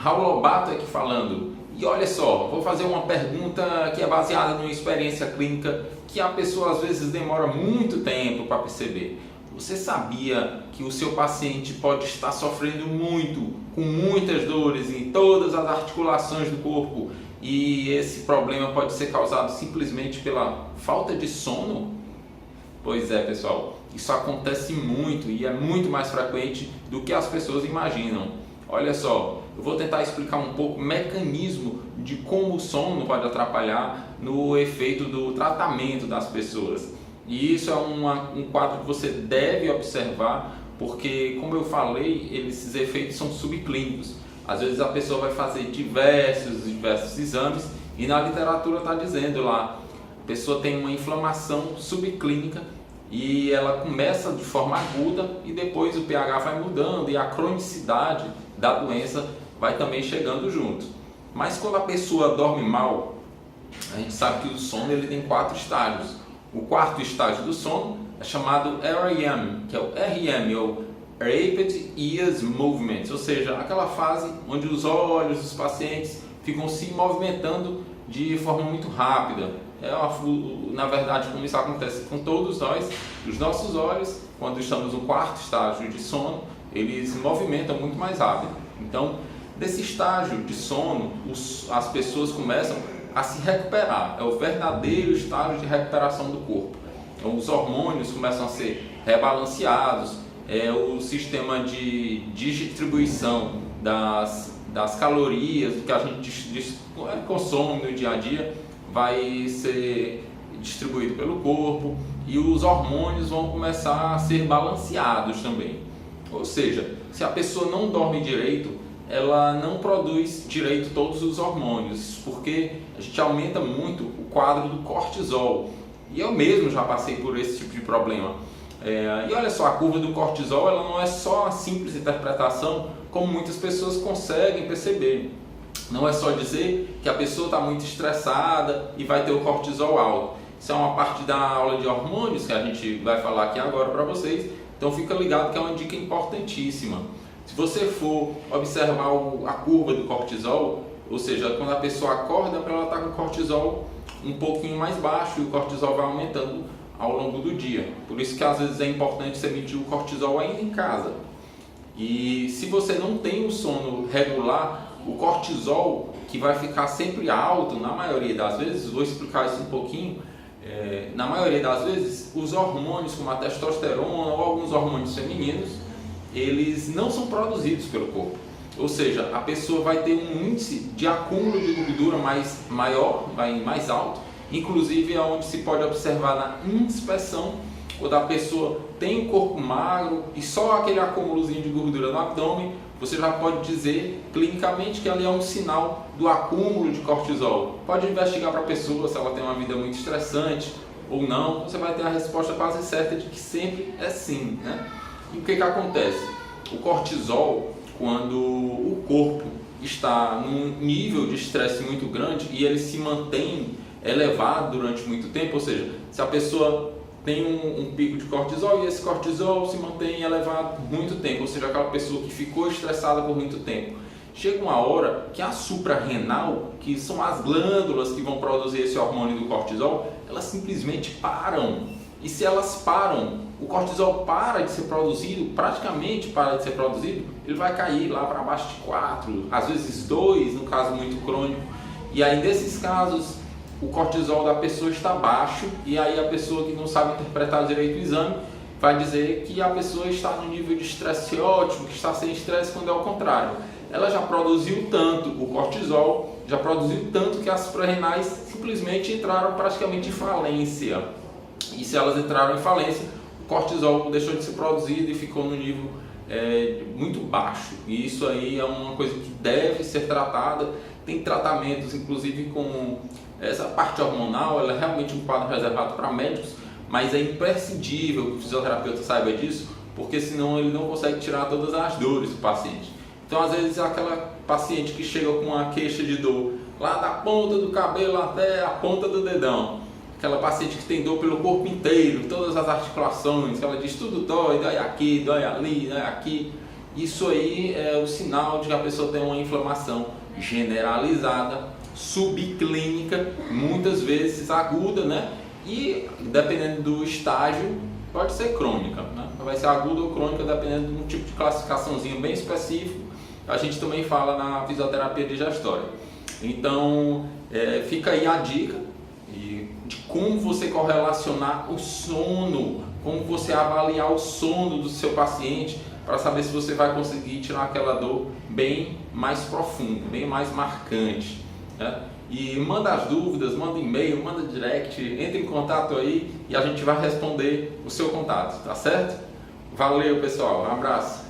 Raul Lobato aqui falando. E olha só, vou fazer uma pergunta que é baseada numa experiência clínica que a pessoa às vezes demora muito tempo para perceber. Você sabia que o seu paciente pode estar sofrendo muito, com muitas dores em todas as articulações do corpo, e esse problema pode ser causado simplesmente pela falta de sono? Pois é, pessoal, isso acontece muito e é muito mais frequente do que as pessoas imaginam. Olha só, eu vou tentar explicar um pouco o mecanismo de como o sono pode atrapalhar no efeito do tratamento das pessoas. E isso é um quadro que você deve observar, porque, como eu falei, esses efeitos são subclínicos. Às vezes a pessoa vai fazer diversos exames e na literatura está dizendo lá, a pessoa tem uma inflamação subclínica e ela começa de forma aguda e depois o pH vai mudando e a cronicidade da doença vai também chegando junto. Mas quando a pessoa dorme mal, a gente sabe que o sono ele tem 4 estágios. O quarto estágio do sono é chamado REM, que é o REM, ou Rapid Eye Movement, ou seja, aquela fase onde os olhos dos pacientes ficam se movimentando de forma muito rápida. Na verdade, como isso acontece com todos nós, os nossos olhos, quando estamos no quarto estágio de sono, eles se movimentam muito mais rápido. Então, nesse estágio de sono, as pessoas começam a se recuperar. É o verdadeiro estágio de recuperação do corpo. Então, os hormônios começam a ser rebalanceados, o sistema de distribuição das calorias que a gente consome no dia a dia vai ser distribuído pelo corpo e os hormônios vão começar a ser balanceados também. Ou seja, se a pessoa não dorme direito, ela não produz direito todos os hormônios, porque a gente aumenta muito o quadro do cortisol. E eu mesmo já passei por esse tipo de problema. E olha só, a curva do cortisol ela não é só a simples interpretação, como muitas pessoas conseguem perceber. Não é só dizer que a pessoa está muito estressada e vai ter o cortisol alto. Isso é uma parte da aula de hormônios que a gente vai falar aqui agora para vocês. Então fica ligado que é uma dica importantíssima. Se você for observar a curva do cortisol, ou seja, quando a pessoa acorda, ela está com o cortisol um pouquinho mais baixo e o cortisol vai aumentando ao longo do dia. Por isso que às vezes é importante você medir o cortisol ainda em casa. E se você não tem o sono regular, o cortisol, que vai ficar sempre alto, na maioria das vezes, vou explicar isso um pouquinho, na maioria das vezes, os hormônios como a testosterona ou alguns hormônios femininos, eles não são produzidos pelo corpo. Ou seja, a pessoa vai ter um índice de acúmulo de gordura maior, mais alto, inclusive é onde se pode observar na inspeção, quando a pessoa tem um corpo magro e só aquele acúmulozinho de gordura no abdômen, você já pode dizer clinicamente que ali é um sinal do acúmulo de cortisol. Pode investigar para a pessoa se ela tem uma vida muito estressante ou não, você vai ter a resposta quase certa de que sempre é sim, né? E o que acontece? O cortisol, quando o corpo está num nível de estresse muito grande e ele se mantém elevado durante muito tempo, ou seja, se a pessoa tem um pico de cortisol e esse cortisol se mantém elevado por muito tempo, ou seja, aquela pessoa que ficou estressada por muito tempo. Chega uma hora que a suprarrenal, que são as glândulas que vão produzir esse hormônio do cortisol, elas simplesmente param. E se elas param, o cortisol para de ser produzido, praticamente para de ser produzido, ele vai cair lá para baixo de 4, às vezes 2, no caso muito crônico. E aí nesses casos, o cortisol da pessoa está baixo e aí a pessoa que não sabe interpretar direito o exame vai dizer que a pessoa está no nível de estresse ótimo, que está sem estresse, quando é o contrário. Ela já produziu tanto o cortisol, já produziu tanto que as suprarrenais simplesmente entraram praticamente em falência. E se elas entraram em falência, o cortisol deixou de ser produzido e ficou no nível muito baixo. E isso aí é uma coisa que deve ser tratada. Tem tratamentos, inclusive com essa parte hormonal, ela é realmente um quadro reservado para médicos, mas é imprescindível que o fisioterapeuta saiba disso, porque senão ele não consegue tirar todas as dores do paciente. Então, às vezes, aquela paciente que chega com uma queixa de dor lá da ponta do cabelo até a ponta do dedão, aquela paciente que tem dor pelo corpo inteiro, todas as articulações, que ela diz tudo dói, dói aqui, dói ali, dói aqui. isso aí é o sinal de que a pessoa tem uma inflamação generalizada, subclínica, muitas vezes aguda, né? E dependendo do estágio, pode ser crônica, né? Vai ser aguda ou crônica, dependendo de um tipo de classificaçãozinho bem específico. A gente também fala na fisioterapia digestória. Então, fica aí a dica de como você correlacionar o sono, como você avaliar o sono do seu paciente para saber se você vai conseguir tirar aquela dor bem mais profunda, bem mais marcante, né? E manda as dúvidas, manda e-mail, manda direct, entre em contato aí e a gente vai responder o seu contato, tá certo? Valeu, pessoal, um abraço.